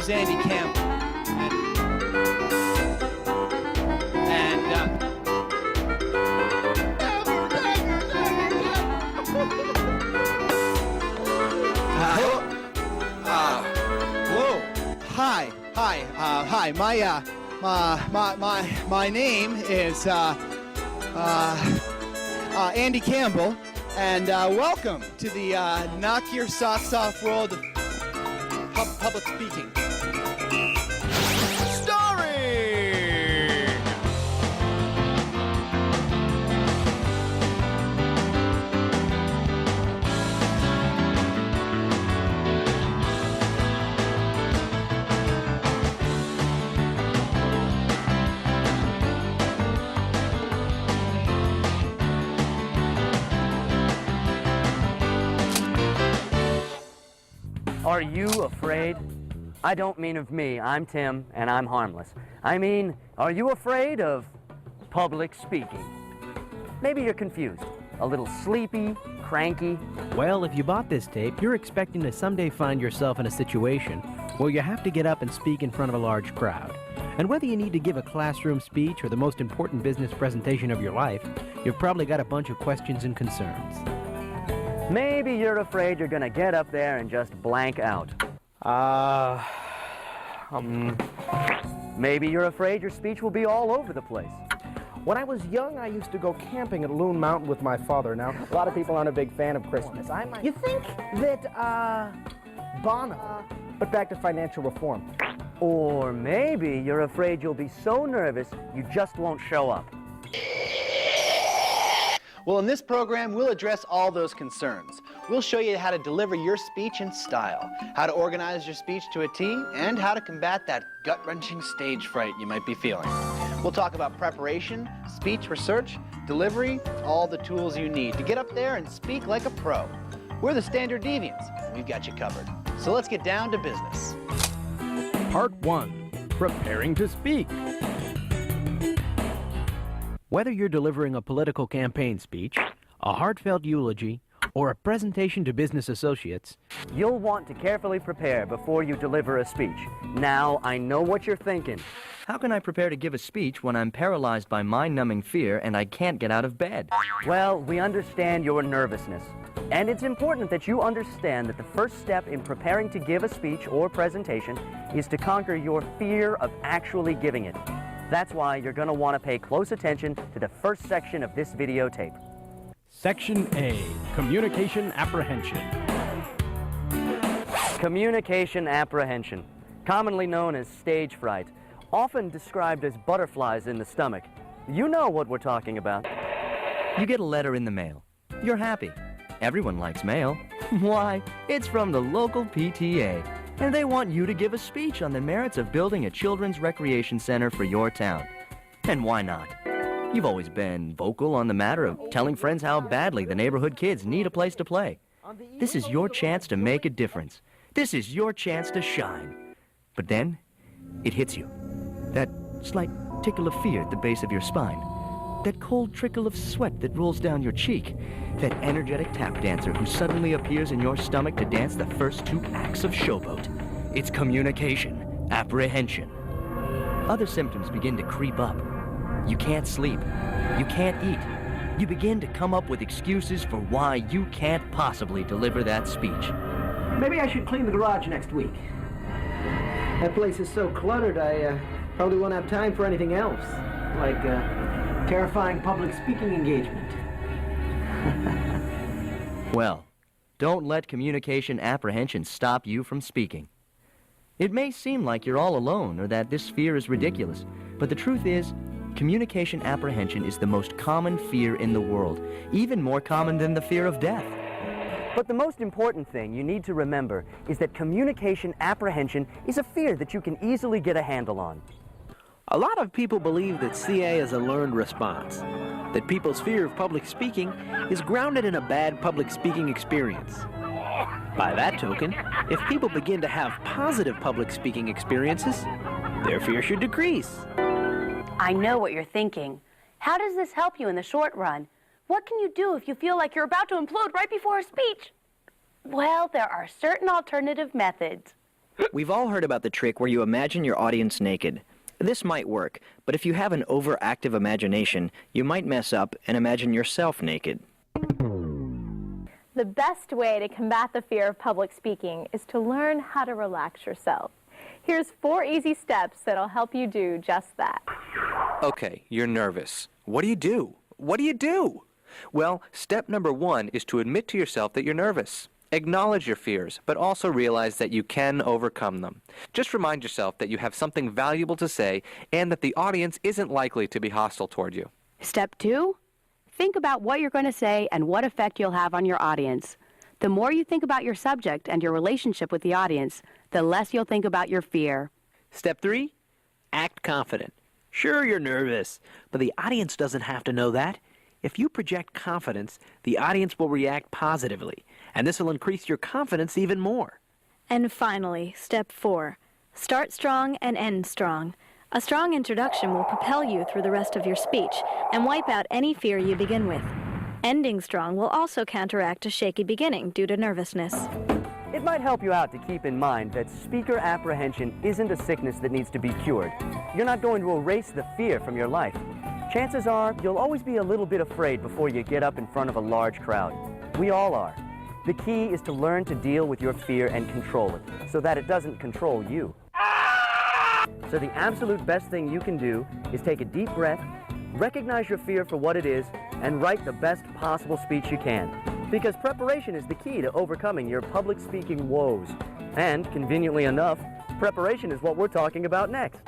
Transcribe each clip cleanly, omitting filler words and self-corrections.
name's Andy Campbell. Hi. My name is Andy Campbell, and welcome to the Knock Your Socks Off world of public speaking. Are you afraid? I don't mean of me. I'm Tim, and I'm harmless. I mean, are you afraid of public speaking? Maybe you're confused, a little sleepy, cranky. Well, if you bought this tape, you're expecting to someday find yourself in a situation where you have to get up and speak in front of a large crowd. And whether you need to give a classroom speech or the most important business presentation of your life, you've probably got a bunch of questions and concerns. Maybe you're afraid you're gonna get up there and just blank out. Maybe you're afraid your speech will be all over the place. When I was young, I used to go camping at Loon Mountain with my father. Now, a lot of people aren't a big fan of Christmas. You think that, Bono, but back to financial reform. Or maybe you're afraid you'll be so nervous you just won't show up. Well, in this program, we'll address all those concerns. We'll show you how to deliver your speech in style, how to organize your speech to a T, and how to combat that gut-wrenching stage fright you might be feeling. We'll talk about preparation, speech research, delivery, all the tools you need to get up there and speak like a pro. We're the Standard Deviants, and we've got you covered. So let's get down to business. Part 1. Preparing to speak. Whether you're delivering a political campaign speech, a heartfelt eulogy, or a presentation to business associates, you'll want to carefully prepare before you deliver a speech. Now, I know what you're thinking. How can I prepare to give a speech when I'm paralyzed by mind-numbing fear and I can't get out of bed? Well, we understand your nervousness. And it's important that you understand that the first step in preparing to give a speech or presentation is to conquer your fear of actually giving it. That's why you're going to want to pay close attention to the first section of this videotape. Section A, Communication Apprehension. Communication apprehension, commonly known as stage fright, often described as butterflies in the stomach. You know what we're talking about. You get a letter in the mail. You're happy. Everyone likes mail. Why? It's from the local PTA. And they want you to give a speech on the merits of building a children's recreation center for your town. And why not? You've always been vocal on the matter of telling friends how badly the neighborhood kids need a place to play. This is your chance to make a difference. This is your chance to shine. But then, it hits you. That slight tickle of fear at the base of your spine. That cold trickle of sweat that rolls down your cheek. That energetic tap dancer who suddenly appears in your stomach to dance the first 2 acts of Showboat. It's communication apprehension. Other symptoms begin to creep up. You can't sleep. You can't eat. You begin to come up with excuses for why you can't possibly deliver that speech. Maybe I should clean the garage next week. That place is so cluttered, I probably won't have time for anything else. Like a terrifying public speaking engagement. Well, don't let communication apprehension stop you from speaking. It may seem like you're all alone or that this fear is ridiculous, but the truth is, communication apprehension is the most common fear in the world, even more common than the fear of death. But the most important thing you need to remember is that communication apprehension is a fear that you can easily get a handle on. A lot of people believe that CA is a learned response, that people's fear of public speaking is grounded in a bad public speaking experience. By that token, if people begin to have positive public speaking experiences, their fear should decrease. I know what you're thinking. How does this help you in the short run? What can you do if you feel like you're about to implode right before a speech? Well, there are certain alternative methods. We've all heard about the trick where you imagine your audience naked. This might work, but if you have an overactive imagination, you might mess up and imagine yourself naked. The best way to combat the fear of public speaking is to learn how to relax yourself. Here's 4 easy steps that'll help you do just that. Okay, you're nervous. What do you do? What do you do? Well, step number 1 is to admit to yourself that you're nervous. Acknowledge your fears, but also realize that you can overcome them. Just remind yourself that you have something valuable to say and that the audience isn't likely to be hostile toward you. Step 2, think about what you're going to say and what effect you'll have on your audience. The more you think about your subject and your relationship with the audience, the less you'll think about your fear. Step 3, act confident. Sure, you're nervous, but the audience doesn't have to know that. If you project confidence, the audience will react positively, and this will increase your confidence even more. And finally, step 4, start strong and end strong. A strong introduction will propel you through the rest of your speech and wipe out any fear you begin with. Ending strong will also counteract a shaky beginning due to nervousness. It might help you out to keep in mind that speaker apprehension isn't a sickness that needs to be cured. You're not going to erase the fear from your life. Chances are you'll always be a little bit afraid before you get up in front of a large crowd. We all are. The key is to learn to deal with your fear and control it so that it doesn't control you. So the absolute best thing you can do is take a deep breath, recognize your fear for what it is, and write the best possible speech you can. Because preparation is the key to overcoming your public speaking woes. And, conveniently enough, preparation is what we're talking about next.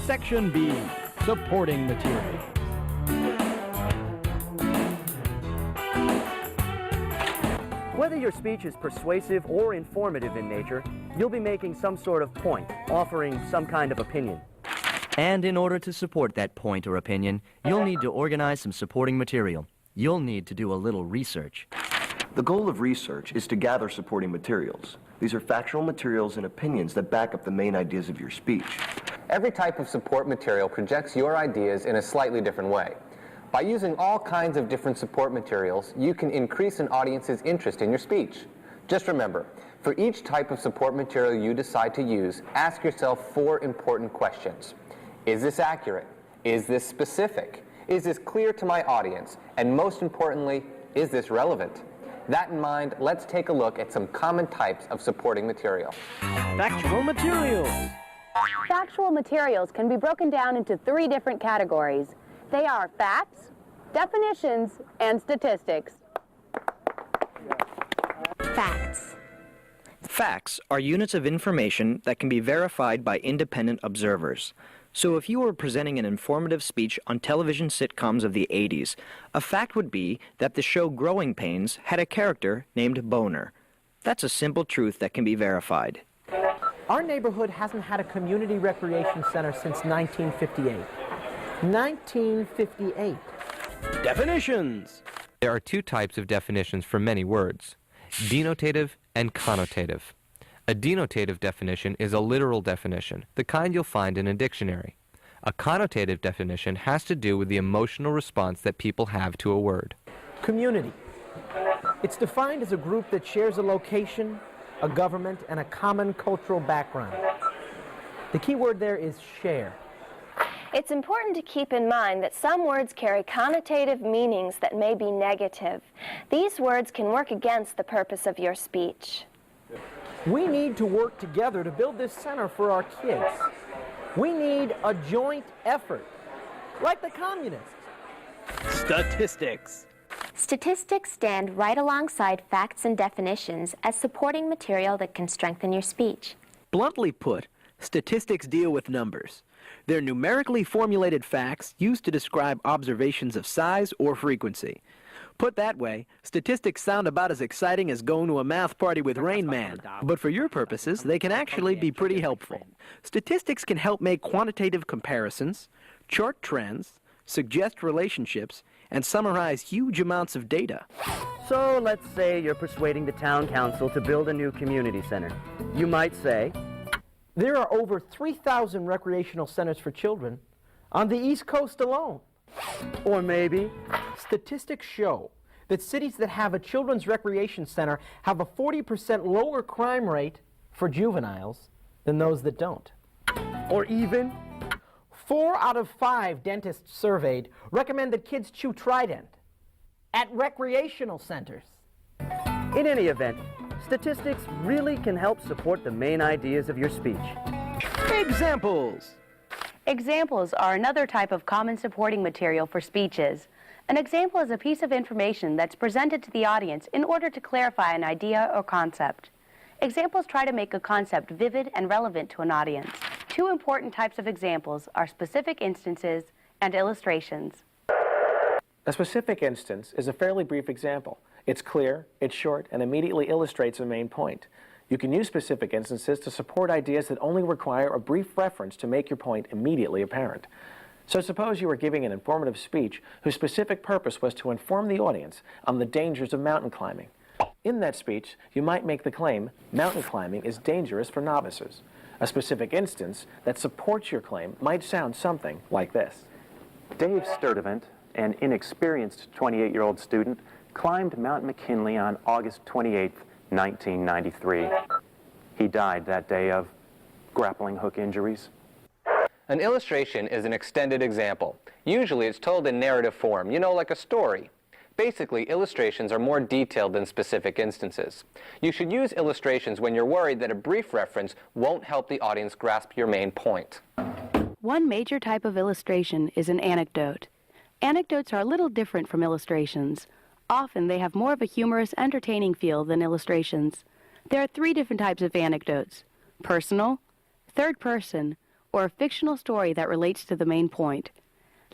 Section B, supporting material. Whether your speech is persuasive or informative in nature, you'll be making some sort of point, offering some kind of opinion. And in order to support that point or opinion, you'll need to organize some supporting material. You'll need to do a little research. The goal of research is to gather supporting materials. These are factual materials and opinions that back up the main ideas of your speech. Every type of support material projects your ideas in a slightly different way. By using all kinds of different support materials, you can increase an audience's interest in your speech. Just remember, for each type of support material you decide to use, ask yourself 4 important questions. Is this accurate? Is this specific? Is this clear to my audience? And most importantly, is this relevant? That in mind, let's take a look at some common types of supporting material. Factual materials. Factual materials can be broken down into 3 different categories. They are facts, definitions, and statistics. Facts. Facts are units of information that can be verified by independent observers. So if you were presenting an informative speech on television sitcoms of the 80s, a fact would be that the show Growing Pains had a character named Boner. That's a simple truth that can be verified. Our neighborhood hasn't had a community recreation center since 1958. 1958. Definitions. There are 2 types of definitions for many words, denotative and connotative. A denotative definition is a literal definition, the kind you'll find in a dictionary. A connotative definition has to do with the emotional response that people have to a word. Community. It's defined as a group that shares a location, a government, and a common cultural background. The key word there is share. It's important to keep in mind that some words carry connotative meanings that may be negative. These words can work against the purpose of your speech. We need to work together to build this center for our kids. We need a joint effort, like the communists. Statistics. Statistics stand right alongside facts and definitions as supporting material that can strengthen your speech. Bluntly put, statistics deal with numbers. They're numerically formulated facts used to describe observations of size or frequency. Put that way, statistics sound about as exciting as going to a math party with Rain Man, but for your purposes, they can actually be pretty helpful. Statistics can help make quantitative comparisons, chart trends, suggest relationships, and summarize huge amounts of data. So let's say you're persuading the town council to build a new community center. You might say, there are over 3,000 recreational centers for children on the East Coast alone. Or maybe, statistics show that cities that have a children's recreation center have a 40% lower crime rate for juveniles than those that don't. Or even 4 out of 5 dentists surveyed recommend that kids chew Trident at recreational centers. In any event, statistics really can help support the main ideas of your speech. Examples. Examples are another type of common supporting material for speeches. An example is a piece of information that's presented to the audience in order to clarify an idea or concept. Examples try to make a concept vivid and relevant to an audience. 2 important types of examples are specific instances and illustrations. A specific instance is a fairly brief example. It's clear, it's short, and immediately illustrates a main point. You can use specific instances to support ideas that only require a brief reference to make your point immediately apparent. So suppose you were giving an informative speech whose specific purpose was to inform the audience on the dangers of mountain climbing. In that speech, you might make the claim, mountain climbing is dangerous for novices. A specific instance that supports your claim might sound something like this. Dave Sturdivant, an inexperienced 28-year-old student, climbed Mount McKinley on August 28, 1993. He died that day of grappling hook injuries. An illustration is an extended example. Usually it's told in narrative form, like a story. Basically, illustrations are more detailed than specific instances. You should use illustrations when you're worried that a brief reference won't help the audience grasp your main point. One major type of illustration is an anecdote. Anecdotes are a little different from illustrations. Often they have more of a humorous, entertaining feel than illustrations. There are 3 different types of anecdotes: personal, third person, or a fictional story that relates to the main point.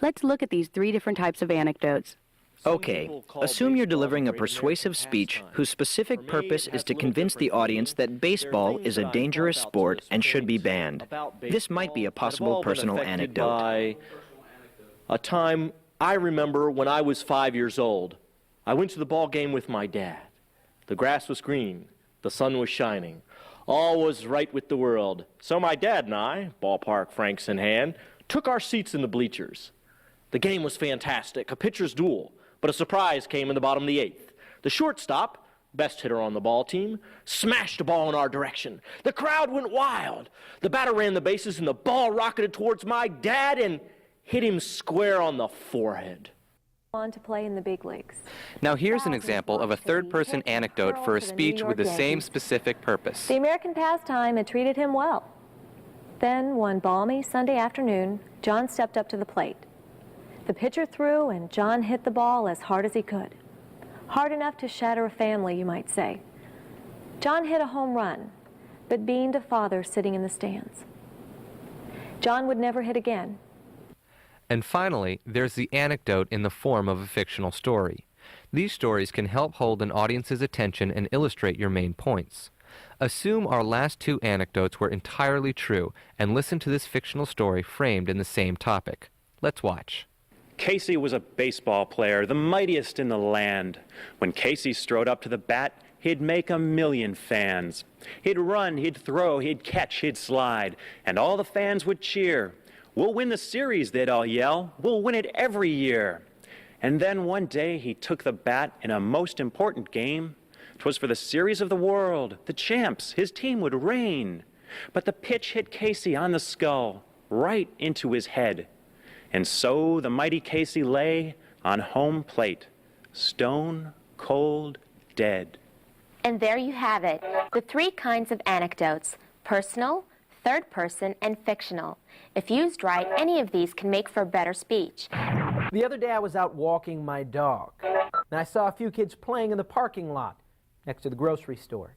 Let's look at these 3 different types of anecdotes. Okay, assume you're delivering a persuasive speech whose specific purpose is to convince the audience that baseball is a dangerous sport and should be banned. This might be a possible personal anecdote. By a time I remember when I was 5 years old. I went to the ball game with my dad. The grass was green, the sun was shining. All was right with the world. So my dad and I, ballpark francs in hand, took our seats in the bleachers. The game was fantastic, a pitcher's duel, but a surprise came in the bottom of the 8th. The shortstop, best hitter on the ball team, smashed a ball in our direction. The crowd went wild. The batter ran the bases and the ball rocketed towards my dad and hit him square on the forehead. On to play in the big leagues. Now here's an example of a third-person anecdote for a speech with the same specific purpose. The American pastime had treated him well. Then, one balmy Sunday afternoon, John stepped up to the plate. The pitcher threw, and John hit the ball as hard as he could. Hard enough to shatter a family, you might say. John hit a home run, but beamed a father sitting in the stands. John would never hit again. And finally, there's the anecdote in the form of a fictional story. These stories can help hold an audience's attention and illustrate your main points. Assume our last 2 anecdotes were entirely true, and listen to this fictional story framed in the same topic. Let's watch. Casey was a baseball player, the mightiest in the land. When Casey strode up to the bat, he'd make 1,000,000 fans. He'd run, he'd throw, he'd catch, he'd slide, and all the fans would cheer. "We'll win the series," they'd all yell. "We'll win it every year." And then one day he took the bat in a most important game. 'Twas for the series of the world, the champs, his team would reign. But the pitch hit Casey on the skull, right into his head. And so the mighty Casey lay on home plate, stone cold dead. And there you have it, the 3 kinds of anecdotes: personal, third person, and fictional. If used right, any of these can make for a better speech. The other day I was out walking my dog, and I saw a few kids playing in the parking lot next to the grocery store.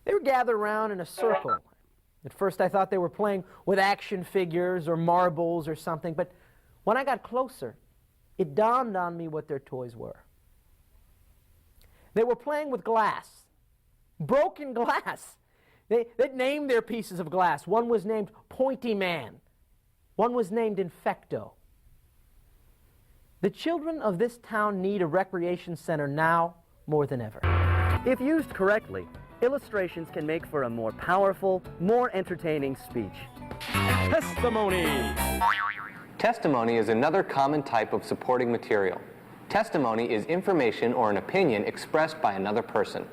They were gathered around in a circle. At first I thought they were playing with action figures or marbles or something, but when I got closer, it dawned on me what their toys were. They were playing with glass, broken glass. They named their pieces of glass. One was named Pointy Man. One was named Infecto. The children of this town need a recreation center now more than ever. If used correctly, illustrations can make for a more powerful, more entertaining speech. Testimony! Testimony is another common type of supporting material. Testimony is information or an opinion expressed by another person.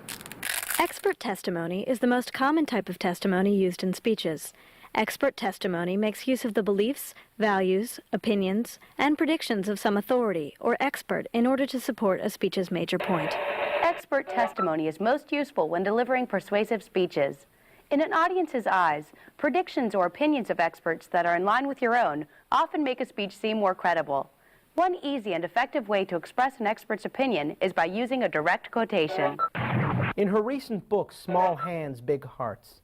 Expert testimony is the most common type of testimony used in speeches. Expert testimony makes use of the beliefs, values, opinions, and predictions of some authority or expert in order to support a speech's major point. Expert testimony is most useful when delivering persuasive speeches. In an audience's eyes, predictions or opinions of experts that are in line with your own often make a speech seem more credible. One easy and effective way to express an expert's opinion is by using a direct quotation. In her recent book, Small Hands, Big Hearts,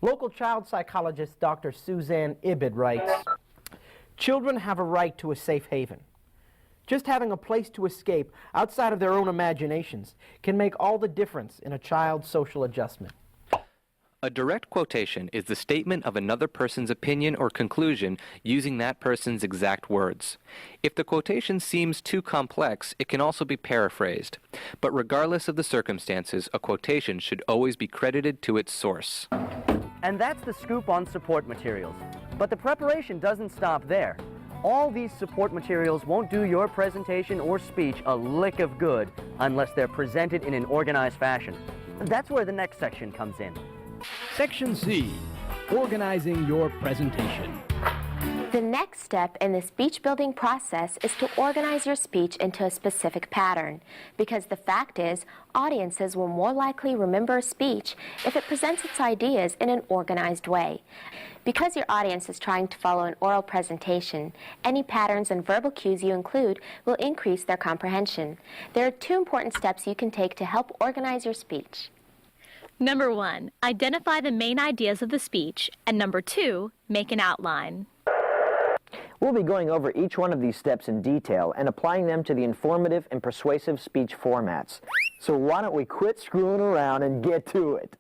local child psychologist Dr. Suzanne Ibid writes, "Children have a right to a safe haven. Just having a place to escape outside of their own imaginations can make all the difference in a child's social adjustment." A direct quotation is the statement of another person's opinion or conclusion using that person's exact words. If the quotation seems too complex, it can also be paraphrased. But regardless of the circumstances, a quotation should always be credited to its source. And that's the scoop on support materials. But the preparation doesn't stop there. All these support materials won't do your presentation or speech a lick of good unless they're presented in an organized fashion. That's where the next section comes in. Section C, organizing your presentation. The next step in the speech building process is to organize your speech into a specific pattern, because the fact is, audiences will more likely remember a speech if it presents its ideas in an organized way. Because your audience is trying to follow an oral presentation, any patterns and verbal cues you include will increase their comprehension. There are 2 important steps you can take to help organize your speech. Number 1, identify the main ideas of the speech, and number 2, make an outline. We'll be going over each one of these steps in detail and applying them to the informative and persuasive speech formats. So why don't we quit screwing around and get to it?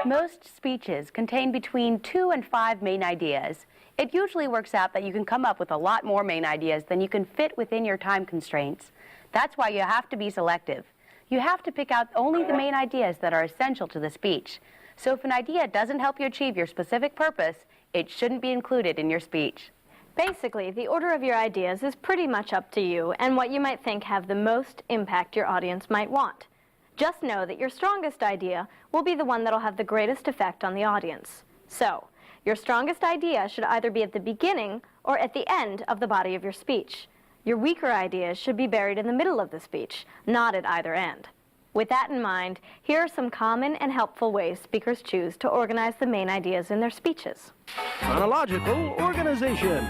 Most speeches contain between 2 and 5 main ideas. It usually works out that you can come up with a lot more main ideas than you can fit within your time constraints. That's why you have to be selective. You have to pick out only the main ideas that are essential to the speech. So if an idea doesn't help you achieve your specific purpose, it shouldn't be included in your speech. Basically, the order of your ideas is pretty much up to you and what you might think have the most impact your audience might want. Just know that your strongest idea will be the one that'll have the greatest effect on the audience. So, your strongest idea should either be at the beginning or at the end of the body of your speech. Your weaker ideas should be buried in the middle of the speech, not at either end. With that in mind, here are some common and helpful ways speakers choose to organize the main ideas in their speeches. Chronological organization.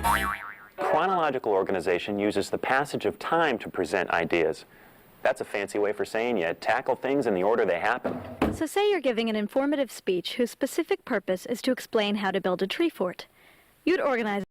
Chronological organization uses the passage of time to present ideas. That's a fancy way for saying you tackle things in the order they happen. So say you're giving an informative speech whose specific purpose is to explain how to build a tree fort. You'd organize